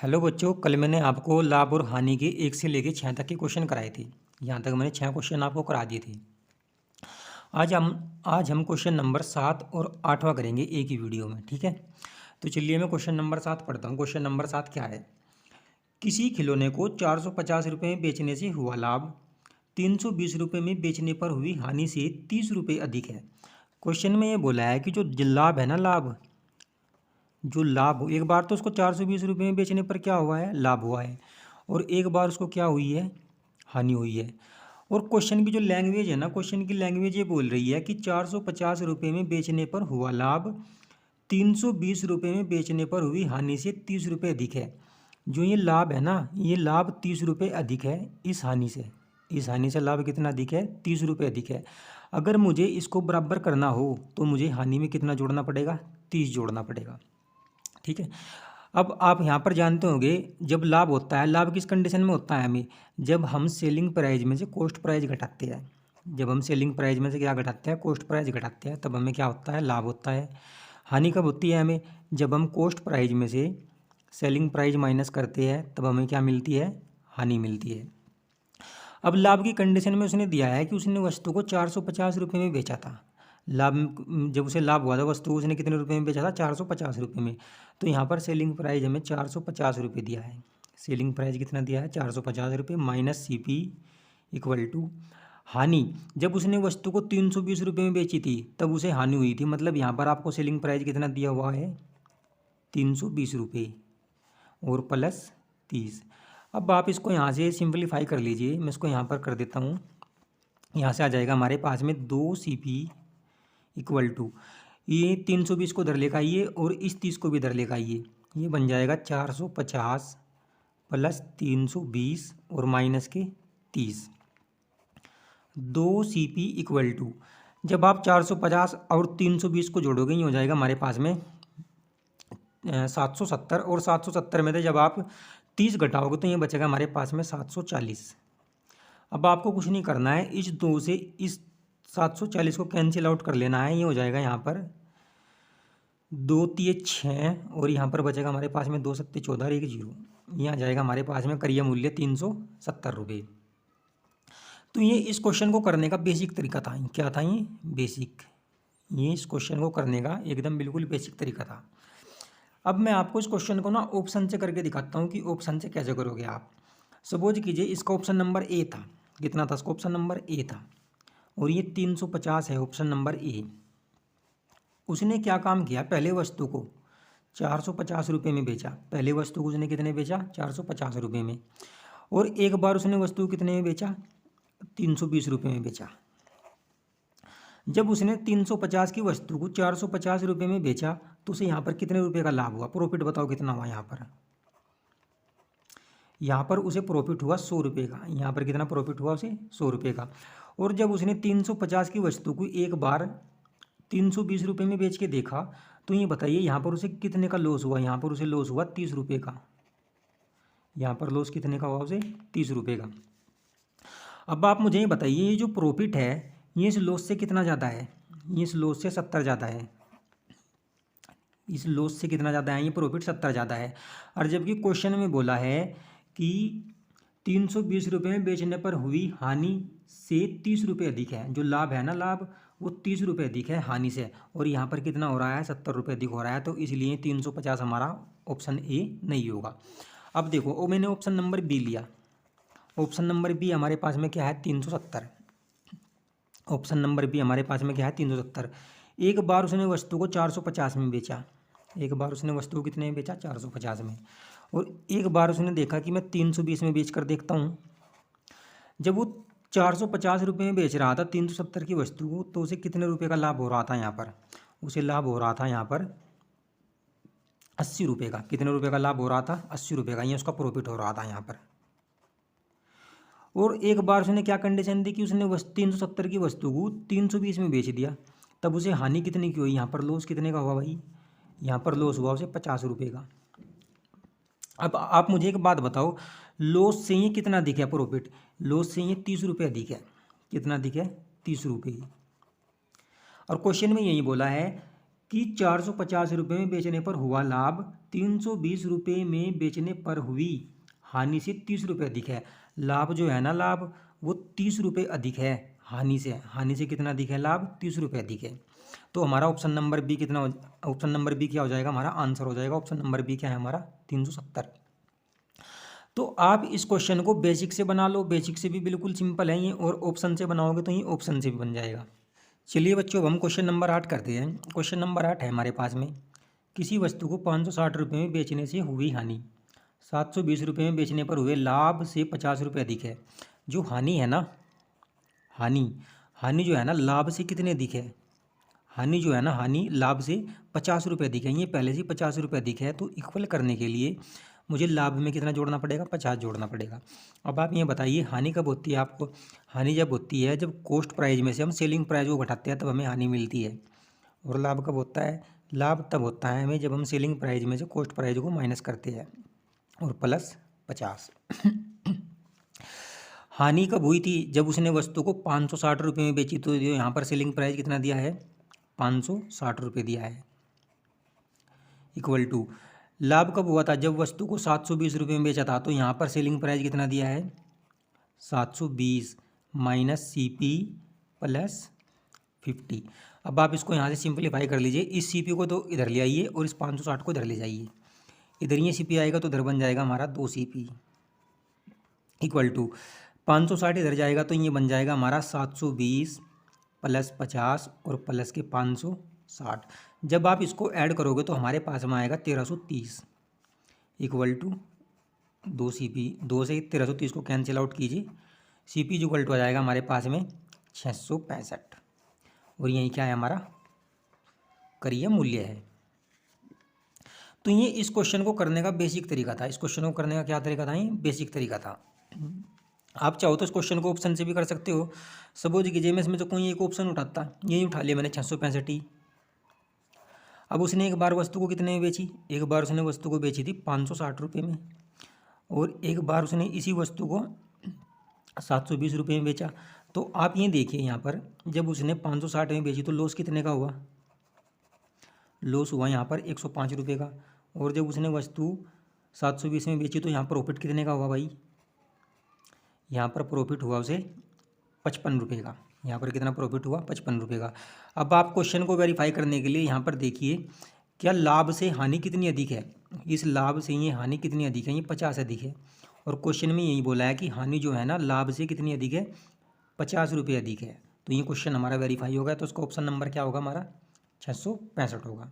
Hello बच्चों, कल मैंने आपको लाभ और हानि के 1 से लेकर 6 तक के क्वेश्चन कराए थे। यहाँ तक मैंने 6 क्वेश्चन आपको करा दिए थे। आज हम क्वेश्चन नंबर 7 और 8वां करेंगे एक ही वीडियो में, ठीक है। तो चलिए मैं क्वेश्चन नंबर 7 पढ़ता हूँ। क्वेश्चन नंबर 7 क्या है? किसी खिलौने को 450 रुपये में बेचने से हुआ लाभ 320 रुपये में बेचने पर हुई हानि से 30 रुपये अधिक है। क्वेश्चन में ये बोला है कि जो लाभ है ना, जो लाभ हो, एक बार तो उसको 420 रुपये में बेचने पर क्या हुआ है, लाभ हुआ है, और एक बार उसको क्या हुई है, हानि हुई है। और क्वेश्चन की जो लैंग्वेज है ना, क्वेश्चन की लैंग्वेज ये बोल रही है कि 450 रुपये में बेचने पर हुआ लाभ 320 रुपये में बेचने पर हुई हानि से 30 रुपये अधिक है। जो ये लाभ है ना, ये लाभ 30 रुपये अधिक है इस हानि से। इस हानि से लाभ कितना अधिक है? 30 रुपये अधिक है। अगर मुझे इसको बराबर करना हो तो मुझे हानि में कितना जोड़ना पड़ेगा? 30 जोड़ना पड़ेगा, ठीक है। अब आप यहाँ पर जानते होंगे, जब लाभ होता है, लाभ किस कंडीशन में होता है हमें? जब हम सेलिंग प्राइस में से कॉस्ट प्राइस घटाते हैं। जब हम सेलिंग प्राइस में से क्या घटाते हैं? कॉस्ट प्राइस घटाते हैं, तब हमें क्या होता है? लाभ होता है। हानि कब होती है हमें? जब हम कॉस्ट प्राइस में से सेलिंग प्राइस माइनस करते हैं, तब हमें क्या मिलती है? हानि मिलती है। अब लाभ की कंडीशन में उसने दिया है कि उसने वस्तु को 450 रुपये में बेचा था। लाभ जब उसे लाभ हुआ था, वस्तु को उसने कितने रुपये में बेचा था? 450 रुपये में। तो यहाँ पर सेलिंग प्राइस हमें 450 रुपये दिया है। सेलिंग प्राइस कितना दिया है? 450 रुपये माइनस CP इक्वल टू हानि। जब उसने वस्तु को 320 रुपये में बेची थी, तब उसे हानि हुई थी। मतलब यहाँ पर आपको सेलिंग प्राइस कितना दिया हुआ है? 320 रुपये और प्लस 30। अब आप इसको यहाँ से सिंपलीफाई कर लीजिए। मैं इसको यहाँ पर कर देता हूँ। यहाँ से आ जाएगा हमारे पास में 2CP इक्वल टू, ये 320 को इधर लेकर आइए और इस 30 को भी इधर लेकर आइए। ये बन जाएगा 450 प्लस 320 और माइनस के 30। 2CP इक्वल टू, जब आप 450 और 320 को जोड़ोगे, ये हो जाएगा हमारे पास में 770, और 770 में से जब आप 30 घटाओगे तो ये बचेगा हमारे पास में 740। अब आपको कुछ नहीं करना है, इस 2 से इस 740 को कैंसिल आउट कर लेना है। ये हो जाएगा यहाँ पर 2 तिये 6, और यहाँ पर बचेगा हमारे पास में 2 सत्ते 14 और 1 0। ये आ जाएगा हमारे पास में करिया मूल्य 370 रुपये। तो ये इस क्वेश्चन को करने का बेसिक तरीका था। क्या था ये? बेसिक। ये इस क्वेश्चन को करने का एकदम बिल्कुल बेसिक तरीका था। अब मैं आपको इस क्वेश्चन को ना ऑप्शन से करके दिखाता हूँ कि ऑप्शन से कैसे करोगे आप। सपोज कीजिए इसका ऑप्शन नंबर ए था। कितना था इसका? ऑप्शन नंबर ए था, और ये 350 है, ऑप्शन नंबर ए। उसने क्या काम किया? पहले वस्तु को 450 रुपये में बेचा। पहले वस्तु को उसने कितने बेचा? 450 रुपये में। और एक बार उसने वस्तु कितने में बेचा? 320 रुपये में बेचा। जब उसने 350 की वस्तु को 450 रुपये में बेचा, तो उसे यहाँ पर कितने रुपये का लाभ हुआ? प्रॉफिट बताओ कितना हुआ यहाँ पर? यहाँ पर उसे प्रॉफिट हुआ 100 रुपये का। यहाँ पर कितना प्रॉफिट हुआ उसे? 100 रुपये का। और जब उसने 350 की वस्तु को एक बार 320 रुपये में बेच के देखा, तो ये बताइए यहाँ पर उसे कितने का लॉस हुआ? यहाँ पर उसे लॉस हुआ 30 रुपये का। यहाँ पर लॉस कितने का हुआ उसे? 30 रुपये का। अब आप मुझे ये बताइए, ये जो प्रॉफिट है ये इस लॉस से कितना ज़्यादा है? ये इस लॉस से 70 ज़्यादा है। इस लॉस से कितना ज़्यादा है? ये प्रॉफिट 70 ज़्यादा है। और जबकि क्वेश्चन में बोला है कि 320 रुपये में बेचने पर हुई हानि से 30 रुपये अधिक है। जो लाभ है ना, लाभ वो 30 रुपये अधिक है हानि से, और यहाँ पर कितना हो रहा है? 70 रुपये अधिक हो रहा है। तो इसलिए 350 हमारा ऑप्शन ए नहीं होगा। अब देखो, वो मैंने ऑप्शन नंबर बी लिया। ऑप्शन नंबर बी हमारे पास में क्या है? 370। ऑप्शन नंबर बी हमारे पास में क्या है? 370। एक बार उसने वस्तु को 450 में बेचा। एक बार उसने वस्तु को कितने में बेचा? 450 में। और एक बार उसने देखा कि मैं 320 में बेच कर देखता हूँ। जब वो 450 रुपये में बेच रहा था 370 की वस्तु को, तो उसे कितने रुपये का लाभ हो रहा था यहाँ पर? उसे लाभ हो रहा था यहाँ पर 80 रुपये का। कितने रुपये का लाभ हो रहा था? 80 रुपये का। ये उसका प्रॉफिट हो रहा था यहाँ पर। और एक बार उसने क्या कंडीशन दी कि उसने 370 की वस्तु को 320 में बेच दिया, तब उसे हानि कितने की हुई? यहाँ पर लॉस कितने का हुआ भाई? यहाँ पर लॉस हुआ उसे 50 रुपये का। अब आप मुझे एक बात बताओ, लॉस से ये कितना अधिक है प्रॉफिट? लॉस से ये 30 रुपये अधिक है। कितना अधिक है? 30 रुपये। और क्वेश्चन में यही बोला है कि 450 रुपये में बेचने पर हुआ लाभ 320 रुपये में बेचने पर हुई हानि से 30 रुपये अधिक है। लाभ जो है ना, लाभ वो 30 रुपये अधिक है हानि से कितना अधिक है? लाभ 30 रुपये अधिक है। तो हमारा option number B option number B क्या हो जाएगा? हमारा आंसर हो जाएगा। ऑप्शन नंबर बी क्या है हमारा? 370। तो आप इस क्वेश्चन को बेसिक से बना लो, बेसिक से भी बिल्कुल सिंपल है ये, और ऑप्शन से बनाओगे तो ये ऑप्शन से भी बन जाएगा। चलिए बच्चों, अब हम क्वेश्चन नंबर 8 करते हैं। क्वेश्चन नंबर 8 है हमारे पास में, किसी वस्तु को 560 रुपये में बेचने से हुई हानि 720 रुपये में बेचने पर हुए लाभ से 50 रुपये अधिक है। जो हानि है ना, हानि जो है ना, लाभ से कितने अधिक है? हानि जो है ना, हानि लाभ से 50 रुपये अधिक है। ये पहले से 50 रुपये अधिक है, तो इक्वल करने के लिए मुझे लाभ में कितना जोड़ना पड़ेगा? 50 जोड़ना पड़ेगा। अब आप ये बताइए, हानि कब होती है आपको? हानि जब होती है जब कॉस्ट प्राइस में से हम सेलिंग प्राइस को घटाते हैं, तब हमें हानि मिलती है। और लाभ कब होता है? लाभ तब होता है हमें जब हम सेलिंग प्राइस में से कॉस्ट प्राइस को माइनस करते हैं और प्लस 50। हानि कब हुई थी? जब उसने वस्तु को 560 रुपये में बेची, तो यहाँ पर सेलिंग प्राइस कितना दिया है? 560 रुपये दिया है। इक्वल टू लाभ कब हुआ था? जब वस्तु को 720 रुपये में बेचा था, तो यहाँ पर सेलिंग प्राइस कितना दिया है? 720 माइनस CP प्लस 50। अब आप इसको यहाँ से सिंपलीफाई कर लीजिए। इस CP को तो इधर ले आइए और इस 560 को इधर ले जाइए। इधर ये CP आएगा तो इधर बन जाएगा हमारा 2 CP। इक्वल टू 560 इधर जाएगा तो ये बन जाएगा हमारा 720 प्लस 50 और प्लस के 560। जब आप इसको ऐड करोगे तो हमारे पास में आएगा 1330 इक्वल टू 2 CP। 2 से 1330 को कैंसिल आउट कीजिए, CP इक्वल टू आ जाएगा हमारे पास में 665। और यही क्या है हमारा? करिए मूल्य है। तो ये इस क्वेश्चन को करने का बेसिक तरीका था। इस क्वेश्चन को करने का क्या तरीका था? ये बेसिक तरीका था। आप चाहो तो इस क्वेश्चन को ऑप्शन से भी कर सकते हो। सपोज कीजिए मैं इसमें तो कोई एक ऑप्शन उठाता, यही उठा लिया मैंने 665। अब उसने एक बार वस्तु को कितने में बेची? एक बार उसने वस्तु को बेची थी 560 रुपये में, और एक बार उसने इसी वस्तु को 720 रुपये में बेचा। तो आप ये देखिए यहाँ पर, जब उसने 560 में बेची तो लॉस कितने का हुआ? लॉस हुआ यहाँ पर 105 रुपये का। और जब उसने वस्तु 720 में बेची तो यहाँ प्रॉफिट कितने का हुआ भाई? यहाँ पर प्रॉफिट हुआ उसे 55 रुपये का। यहाँ पर कितना प्रॉफिट हुआ? 55 रुपये का। अब आप क्वेश्चन को वेरीफाई करने के लिए यहाँ पर देखिए, क्या लाभ से हानि कितनी अधिक है? इस लाभ से ये हानि कितनी अधिक है? ये 50 अधिक है। और क्वेश्चन में यही बोला है कि हानि जो है ना, लाभ से कितनी अधिक है? 50 रुपये अधिक है। तो ये क्वेश्चन हमारा वेरीफाई होगा। तो उसका ऑप्शन नंबर क्या होगा? हमारा 665 होगा।